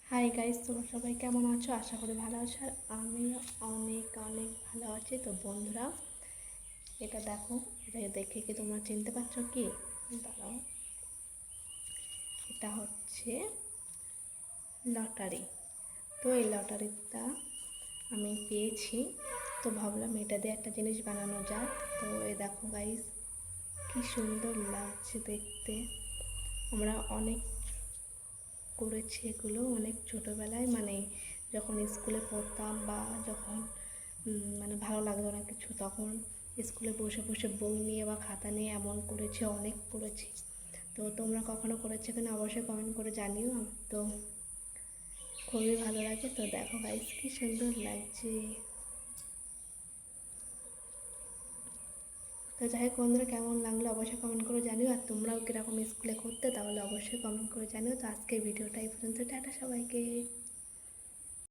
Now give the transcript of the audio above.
Hi guys, তোমরা সবাই কেমন আছো? আশা করি ভালো আছো। আর আমিও অনেক অনেক ভালো আছি। তো বন্ধুরা, এটা দেখো, এটা দেখে কি তোমরা চিনতে পারছো কি? দাঁড়াও, এটা হচ্ছে লটারি। তো এই লটারিটা আমি পেয়েছি, তো ভাবলাম এটা দিয়ে একটা জিনিস বানানো যাক। তো এই দেখো গাইস, কি সুন্দর লাগছে দেখতে। আমরা অনেক করেছি এগুলো অনেক ছোটোবেলায়, মানে যখন স্কুলে পড়তাম বা যখন মানে ভালো লাগতো না কিছু, তখন স্কুলে বসে বসে বই নিয়ে বা খাতা নিয়ে এমন করেছি, অনেক করেছি। তো তোমরা কখনো করেছো কিনা অবশ্যই কমেন্ট করে জানিও। তো খুবই ভালো লাগে। তো দেখো গাইস, কি সুন্দর লাগছে। তো যাই হোক বন্ধুরা, কেমন লাগলো অবশ্যই কমেন্ট করে জানিও। আর তোমরাও কীরকম স্কুলে করতে তাহলে অবশ্যই কমেন্ট করে জানিও। তো আজকের ভিডিওটা এই পর্যন্ত, টাটা সবাইকে।